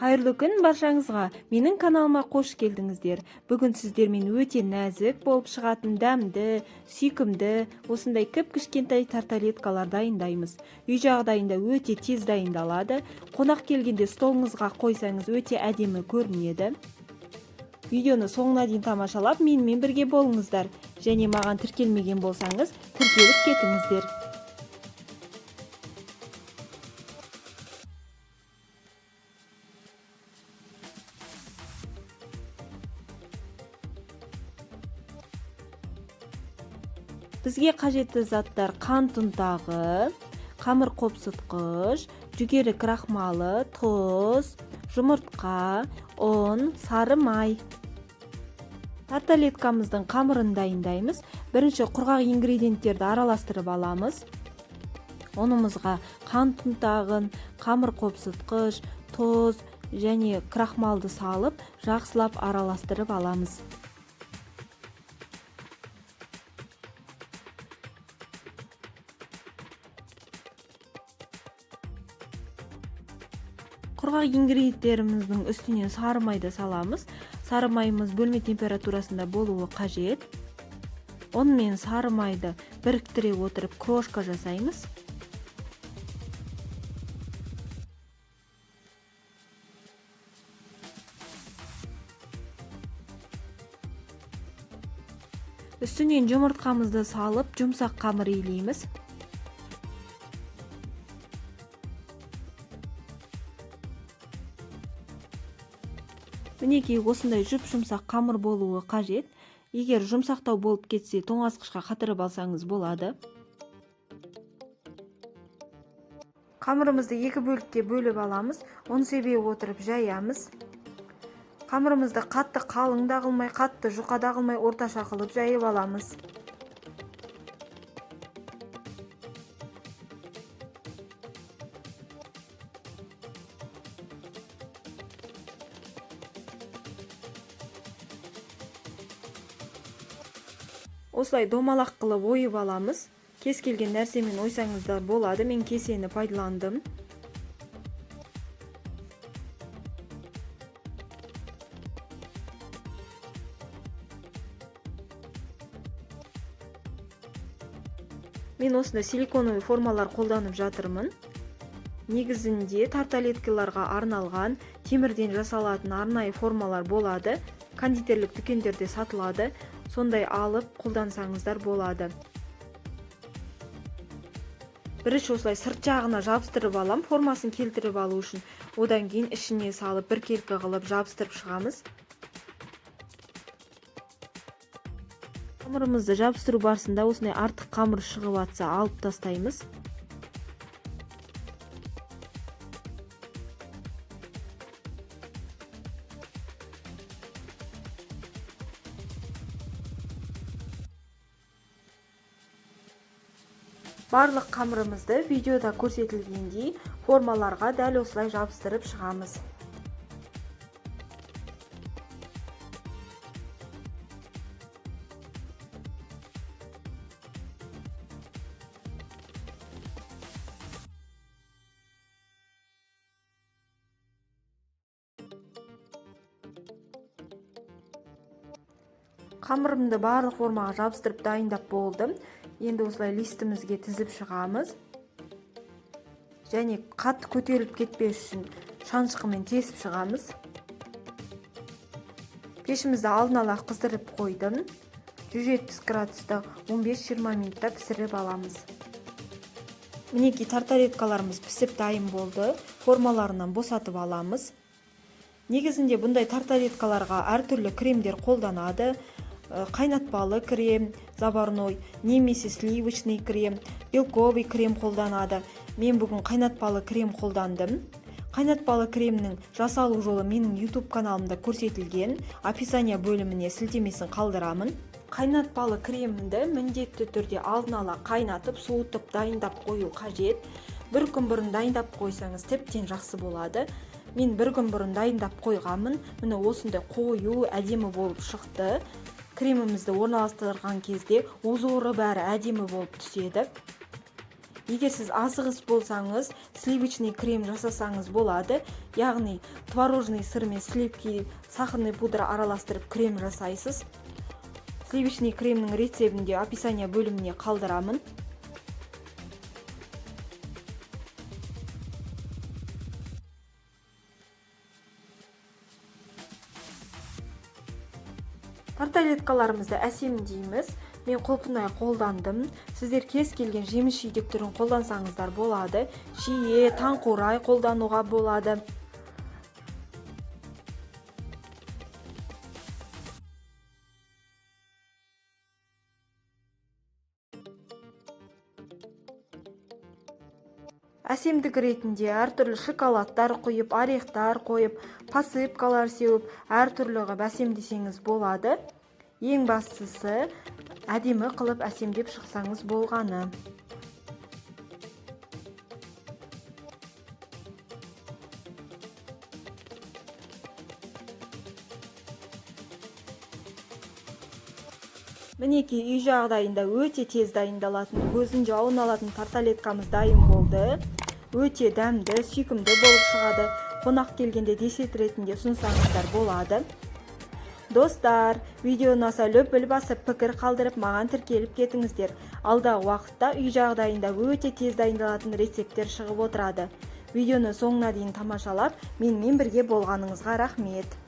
Қайырлы күн баршаңызға. Менің каналыма қош келдіңіздер. Бүгін сіздермен өте нәзік болып шығатын дәмді, сүйкімді, осындай кіп-кішкентай тарталеткалар дайындаймыз. Үй жағдайында өте тез дайындалады. Қонақ келгенде столыңызға қойсаңыз өте әдемі көрінеді. Видеоны соңына дейін тамашалап, менімен бірге болыңыздар. Және маған тіркелмеген болсаңыз, тіркеліп кетіңіздер. Бізге қажетті заттар: қант ұнтағы, қамыр қопсытқыш, жүгері крахмалы, тұз, жұмыртқа, ұн, сары май. Тарталеткамыздың қамырын дайындаймыз. Бірінші құрғақ ингредиенттерді араластырып аламыз. Ұнымызға қант ұнтағын, қамыр қопсытқыш, тұз және крахмалды салып, жақсылап араластырып аламыз. Құрғақ ингредиенттеріміздің үстіне сары майды саламыз. Сары майымыз бөлме температурасында болуы қажет. Ұн мен сары майды біріктіре отырып крошка жасаймыз. Үстінен жұмыртқамызды салып, жұмсақ қамыр илейміз. Мінекей осындай жұп-жұмсақ қамыр болуы қажет. Егер жұмсақтау болып кетсе, тоңазытқышқа қатырып алсаңыз болады. Қамырымызды екі бөлікке бөліп аламыз. Оны себе отырып жаямыз. Қамырымызды қатты қалың да қылмай, қатты жұқа да қылмай, орташа қылып жайып аламыз. Осылай домалақ қылып ойып аламыз. Кез келген нәрсемен ойсаңыздар болады. Мен кесені пайдаландым. Мен осында силиконовый формалар қолданып жатырмын. Негізінде тарталеткаларға арналған темірден жасалатын арнайы формалар болады. Кондитерлік дүкендерде сатылады. Сондай алып қолдансаңыздар болады. Бірінші осылай сырт жағына жабыстырып алам, формасын келтіріп алу үшін. Одан кейін ішіне салып біркелкі қылып жабыстырып шығамыз. Қамырымызды жабыстыру барысында осындай артық қамыр шығып жатса алып тастаймыз. Барлық қамырымызды видеода көрсетілгендей формаларға дәл осылай жабыстырып шығамыз. Қамырымды барлық формаға жабыстырып дайындап болдым. Енді осылай листімізге тізіп шығамыз. Және қатты көтеріліп кетпес үшін шанышқымен тесіп шығамыз. Пешімізді алдын ала қыздырып қойдым. 170 градуста 15-20 минутта пісіріп аламыз. Мінекей тарталеткаларымыз пісіп дайын болды. Формаларынан босатып аламыз. Негізінде бұндай тарталеткаларға әртүрлі кремдер қолданады. Қайнатпалы крем, заварной, немесе сливочный крем, белковый крем қолданады. Мен бүгін қайнатпалы крем қолдандым. Қайнатпалы кремнің жасалу жолы менің YouTube каналымда көрсетілген. Описание бөліміне сілтемесін қалдырамын. Қайнатпалы кремді міндетті түрде алдын ала қайнатып, суытып дайындап қою қажет. Бір күн бұрын дайындап қойсаңыз тіптен жақсы болады. Мен бір күн бұрын дайындап қойғанмын. Міне осындай қою, әдемі болып шықты. Кремімізді орналастырған кезде озоры бәрі әдемі болып түседі. егер сіз асығыс болсаңыз сливочный крем жасасаңыз болады, яғни творожный сыр мен сливки сахарный пудра араластырып крем жасайсыз. Сливочный кремнің рецебінде описание бөліміне қалдырамын. Тарталеткаларымызды әсемдейміз. Мен құлпынай қолдандым. Сіздер кез келген жеміс жидек түрін қолдансаңыздар болады. Шие, таңқурай қолдануға болады. Әсемдік ретінде әртүрлі шоколадтар қойып, орехтар қойып, посыпкалар сеуіп, әртүрлі қылып әсемдесеңіз болады. Ең бастысы әдемі қылып әсемдеп шықсаңыз болғаны. Мінекей үй жағдайында өте тез дайындалатын, көзін жауын алатын тарталеткамыз дайын болды. Өте дәмді, сүйкімді болып шығады. Қонақ келгенде десерт ретінде ұсынсаңыздар болады. Достар, видео ұнаса лүпіл басып, пікір қалдырып, маған тіркеліп кетіңіздер. Алдағы уақытта үй жағдайында өте тез дайындалатын рецепттер шығып отырады. Видеоны соңына дейін тамашалап, менімен бірге болғаныңызға рахмет.